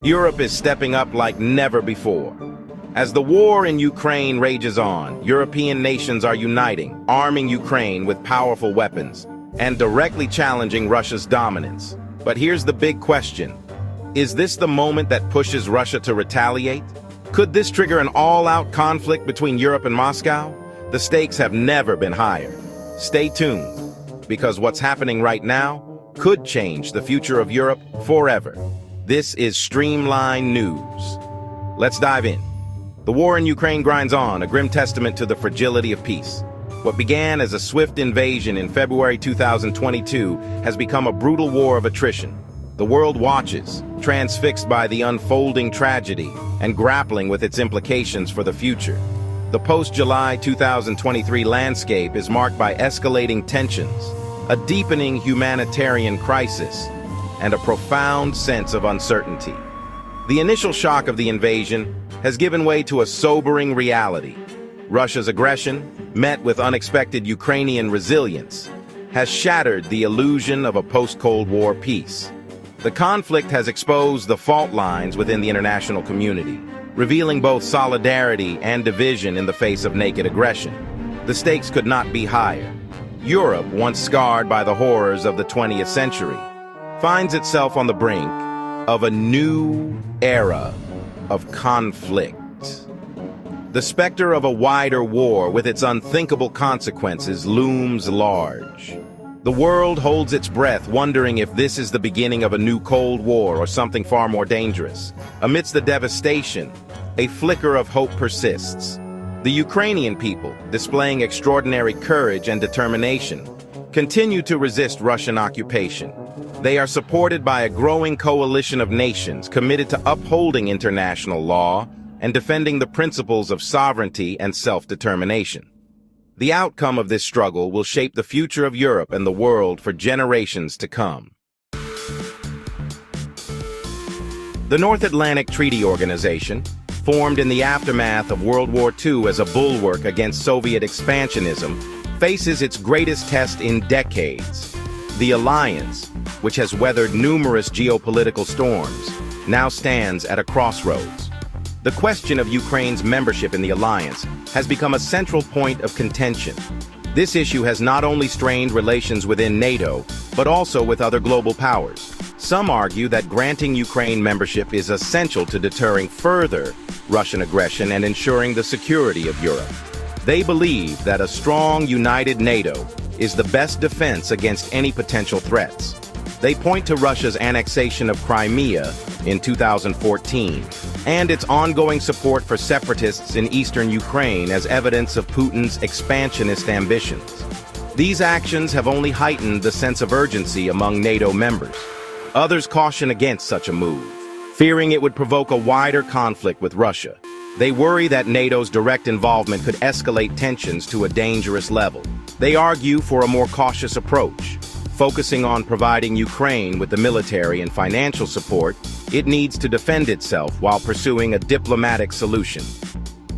Europe is stepping up like never before. As the war in Ukraine rages on, European nations are uniting, arming Ukraine with powerful weapons, and directly challenging Russia's dominance. But here's the big question. Is this the moment that pushes Russia to retaliate? Could this trigger an all-out conflict between Europe and Moscow? The stakes have never been higher. Stay tuned, because what's happening right now could change the future of Europe forever. This is Streamline News. Let's dive in. The war in Ukraine grinds on, a grim testament to the fragility of peace. What began as a swift invasion in February 2022 has become a brutal war of attrition. The world watches, transfixed by the unfolding tragedy and grappling with its implications for the future. The post-July 2023 landscape is marked by escalating tensions, a deepening humanitarian crisis, and a profound sense of uncertainty. The initial shock of the invasion has given way to a sobering reality. Russia's aggression, met with unexpected Ukrainian resilience, has shattered the illusion of a post-Cold War peace. The conflict has exposed the fault lines within the international community, revealing both solidarity and division in the face of naked aggression. The stakes could not be higher. Europe, once scarred by the horrors of the 20th century, finds itself on the brink of a new era of conflict. The specter of a wider war with its unthinkable consequences looms large. The world holds its breath, wondering if this is the beginning of a new Cold War or something far more dangerous. Amidst the devastation, a flicker of hope persists. The Ukrainian people, displaying extraordinary courage and determination, continue to resist Russian occupation. They are supported by a growing coalition of nations committed to upholding international law and defending the principles of sovereignty and self-determination. The outcome of this struggle will shape the future of Europe and the world for generations to come. The North Atlantic Treaty Organization, formed in the aftermath of World War II as a bulwark against Soviet expansionism, faces its greatest test in decades. The alliance, which has weathered numerous geopolitical storms, now stands at a crossroads. The question of Ukraine's membership in the alliance has become a central point of contention. This issue has not only strained relations within NATO, but also with other global powers. Some argue that granting Ukraine membership is essential to deterring further Russian aggression and ensuring the security of Europe. They believe that a strong, united NATO is the best defense against any potential threats. They point to Russia's annexation of Crimea in 2014 and its ongoing support for separatists in eastern Ukraine as evidence of Putin's expansionist ambitions. These actions have only heightened the sense of urgency among NATO members. Others caution against such a move, fearing it would provoke a wider conflict with Russia. They worry that NATO's direct involvement could escalate tensions to a dangerous level. They argue for a more cautious approach, focusing on providing Ukraine with the military and financial support it needs to defend itself while pursuing a diplomatic solution.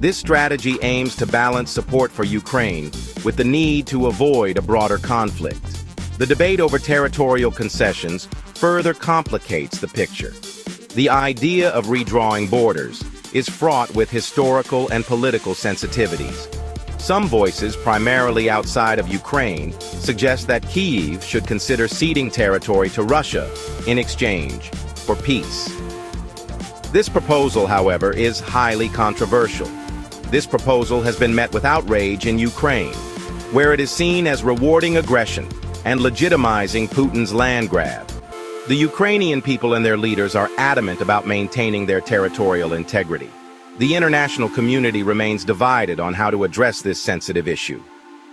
This strategy aims to balance support for Ukraine with the need to avoid a broader conflict. The debate over territorial concessions further complicates the picture. The idea of redrawing borders is fraught with historical and political sensitivities. Some voices, primarily outside of Ukraine, suggest that Kyiv should consider ceding territory to Russia in exchange for peace. This proposal, however, is highly controversial. This proposal has been met with outrage in Ukraine, where it is seen as rewarding aggression and legitimizing Putin's land grab. The Ukrainian people and their leaders are adamant about maintaining their territorial integrity. The international community remains divided on how to address this sensitive issue.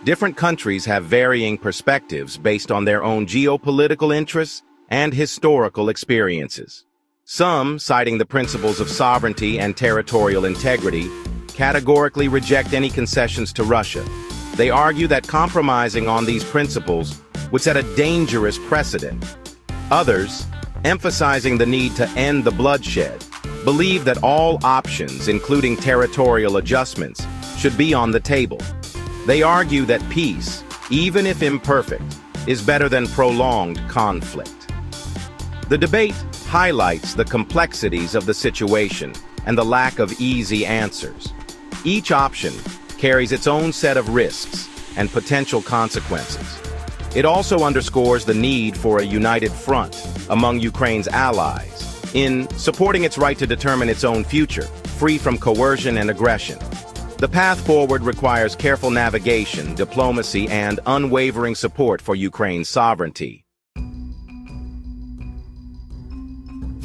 Different countries have varying perspectives based on their own geopolitical interests and historical experiences. Some, citing the principles of sovereignty and territorial integrity, categorically reject any concessions to Russia. They argue that compromising on these principles would set a dangerous precedent. Others, emphasizing the need to end the bloodshed, believe that all options, including territorial adjustments, should be on the table. They argue that peace, even if imperfect, is better than prolonged conflict. The debate highlights the complexities of the situation and the lack of easy answers. Each option carries its own set of risks and potential consequences. It also underscores the need for a united front among Ukraine's allies in supporting its right to determine its own future, free from coercion and aggression. The path forward requires careful navigation, diplomacy, and unwavering support for Ukraine's sovereignty.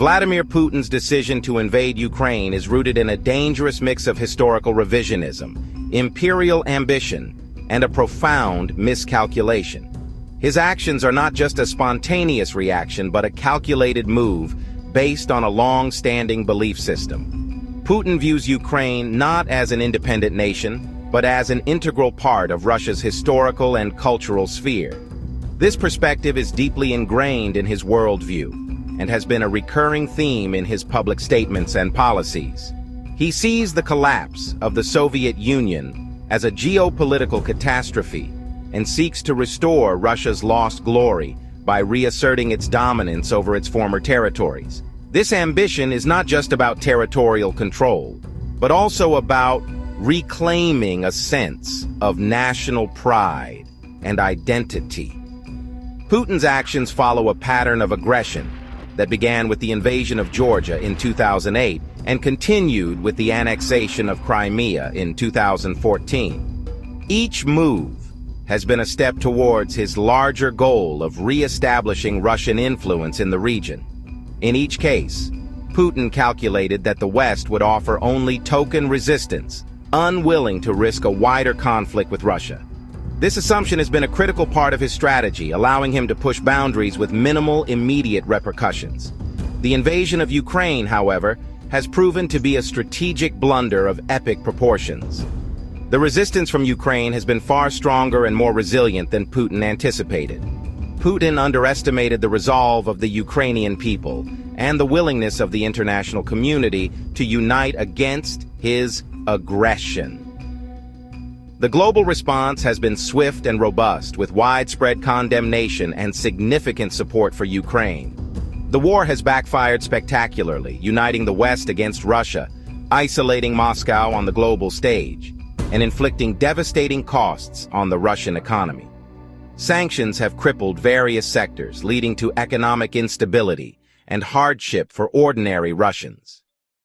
Vladimir Putin's decision to invade Ukraine is rooted in a dangerous mix of historical revisionism, imperial ambition, and a profound miscalculation. His actions are not just a spontaneous reaction, but a calculated move based on a long-standing belief system. Putin views Ukraine not as an independent nation, but as an integral part of Russia's historical and cultural sphere. This perspective is deeply ingrained in his worldview and has been a recurring theme in his public statements and policies. He sees the collapse of the Soviet Union as a geopolitical catastrophe and seeks to restore Russia's lost glory by reasserting its dominance over its former territories. This ambition is not just about territorial control, but also about reclaiming a sense of national pride and identity. Putin's actions follow a pattern of aggression that began with the invasion of Georgia in 2008 and continued with the annexation of Crimea in 2014. Each move has been a step towards his larger goal of re-establishing Russian influence in the region. In each case, Putin calculated that the West would offer only token resistance, unwilling to risk a wider conflict with Russia. This assumption has been a critical part of his strategy, allowing him to push boundaries with minimal immediate repercussions. The invasion of Ukraine, however, has proven to be a strategic blunder of epic proportions. The resistance from Ukraine has been far stronger and more resilient than Putin anticipated. Putin underestimated the resolve of the Ukrainian people and the willingness of the international community to unite against his aggression. The global response has been swift and robust, with widespread condemnation and significant support for Ukraine. The war has backfired spectacularly, uniting the West against Russia, isolating Moscow on the global stage, and inflicting devastating costs on the Russian economy. Sanctions have crippled various sectors, leading to economic instability and hardship for ordinary Russians.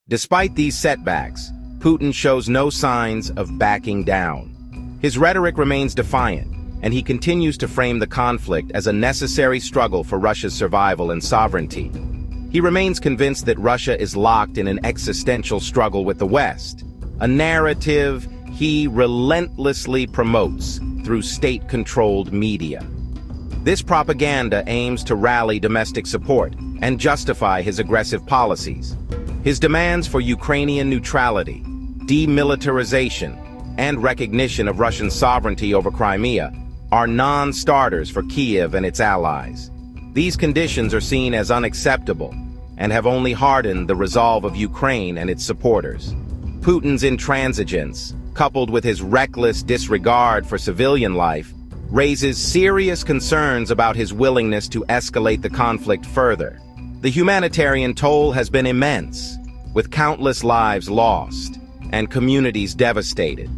Despite these setbacks, Putin shows no signs of backing down. His rhetoric remains defiant, and he continues to frame the conflict as a necessary struggle for Russia's survival and sovereignty. He remains convinced that Russia is locked in an existential struggle with the West, a narrative he relentlessly promotes through state-controlled media. This propaganda aims to rally domestic support and justify his aggressive policies. His demands for Ukrainian neutrality, demilitarization, and recognition of Russian sovereignty over Crimea are non-starters for Kyiv and its allies. These conditions are seen as unacceptable and have only hardened the resolve of Ukraine and its supporters. Putin's intransigence, coupled with his reckless disregard for civilian life, raises serious concerns about his willingness to escalate the conflict further. The humanitarian toll has been immense, with countless lives lost and communities devastated.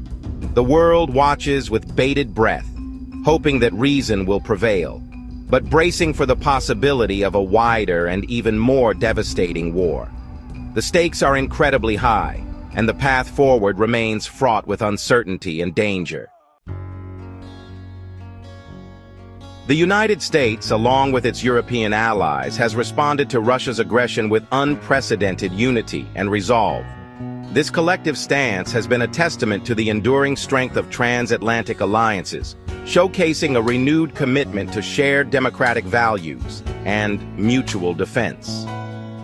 The world watches with bated breath, hoping that reason will prevail, but bracing for the possibility of a wider and even more devastating war. The stakes are incredibly high, and the path forward remains fraught with uncertainty and danger. The United States, along with its European allies, has responded to Russia's aggression with unprecedented unity and resolve. This collective stance has been a testament to the enduring strength of transatlantic alliances, showcasing a renewed commitment to shared democratic values and mutual defense.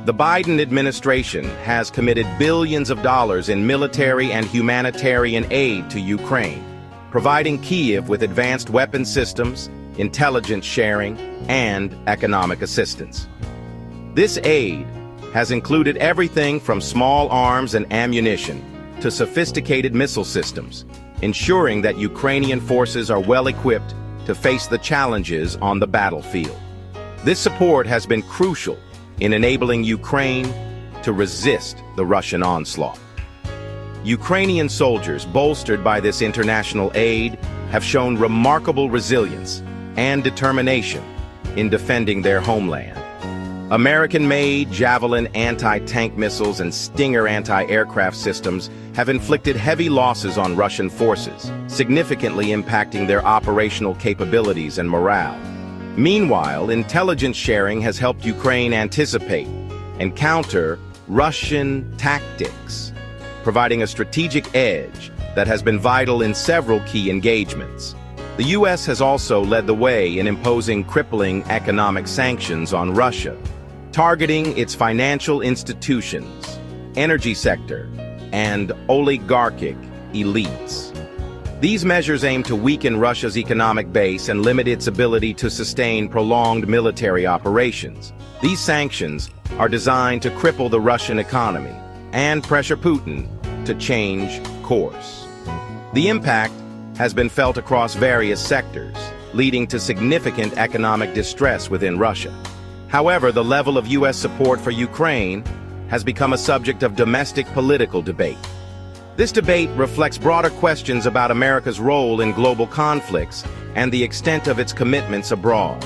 The Biden administration has committed billions of dollars in military and humanitarian aid to Ukraine, providing Kyiv with advanced weapon systems, intelligence sharing, and economic assistance. This aid has included everything from small arms and ammunition to sophisticated missile systems, ensuring that Ukrainian forces are well equipped to face the challenges on the battlefield. This support has been crucial in enabling Ukraine to resist the Russian onslaught. Ukrainian soldiers, bolstered by this international aid, have shown remarkable resilience and determination in defending their homeland. American-made Javelin anti-tank missiles and Stinger anti-aircraft systems have inflicted heavy losses on Russian forces, significantly impacting their operational capabilities and morale. Meanwhile, intelligence sharing has helped Ukraine anticipate and counter Russian tactics, providing a strategic edge that has been vital in several key engagements. The U.S. has also led the way in imposing crippling economic sanctions on Russia, targeting its financial institutions, energy sector, and oligarchic elites. These measures aim to weaken Russia's economic base and limit its ability to sustain prolonged military operations. These sanctions are designed to cripple the Russian economy and pressure Putin to change course. The impact has been felt across various sectors, leading to significant economic distress within Russia. However, the level of U.S. support for Ukraine has become a subject of domestic political debate. This debate reflects broader questions about America's role in global conflicts and the extent of its commitments abroad.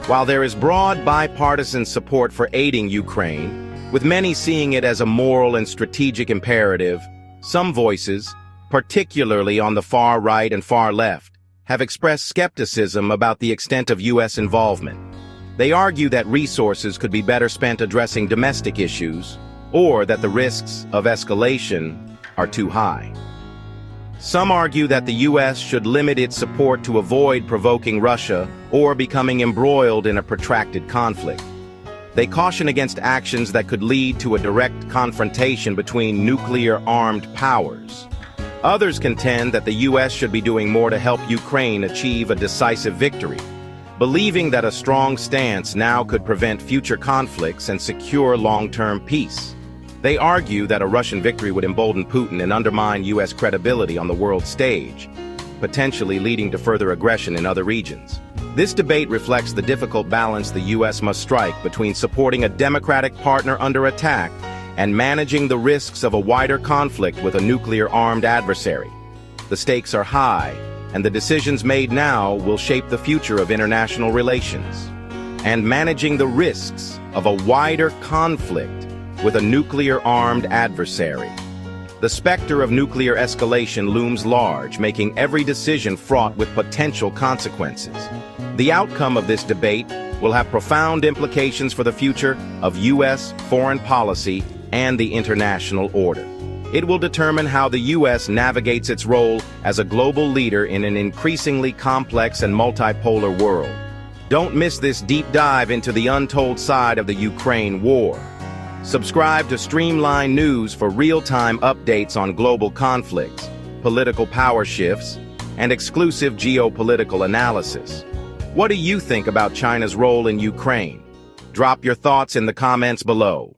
While there is broad bipartisan support for aiding Ukraine, with many seeing it as a moral and strategic imperative, some voices, particularly on the far right and far left, have expressed skepticism about the extent of U.S. involvement. They argue that resources could be better spent addressing domestic issues, or that the risks of escalation are too high. Some argue that the U.S. should limit its support to avoid provoking Russia or becoming embroiled in a protracted conflict. They caution against actions that could lead to a direct confrontation between nuclear-armed powers. Others contend that the U.S. should be doing more to help Ukraine achieve a decisive victory, believing that a strong stance now could prevent future conflicts and secure long-term peace. They argue that a Russian victory would embolden Putin and undermine U.S. credibility on the world stage, potentially leading to further aggression in other regions. This debate reflects the difficult balance the U.S. must strike between supporting a democratic partner under attack and managing the risks of a wider conflict with a nuclear-armed adversary. The stakes are high, and the decisions made now will shape the future of international relations. And managing the risks of a wider conflict with a nuclear-armed adversary. The specter of nuclear escalation looms large, making every decision fraught with potential consequences. The outcome of this debate will have profound implications for the future of U.S. foreign policy and the international order. It will determine how the U.S. navigates its role as a global leader in an increasingly complex and multipolar world. Don't miss this deep dive into the untold side of the Ukraine war. Subscribe to Streamline News for real-time updates on global conflicts, political power shifts, and exclusive geopolitical analysis. What do you think about China's role in Ukraine? Drop your thoughts in the comments below.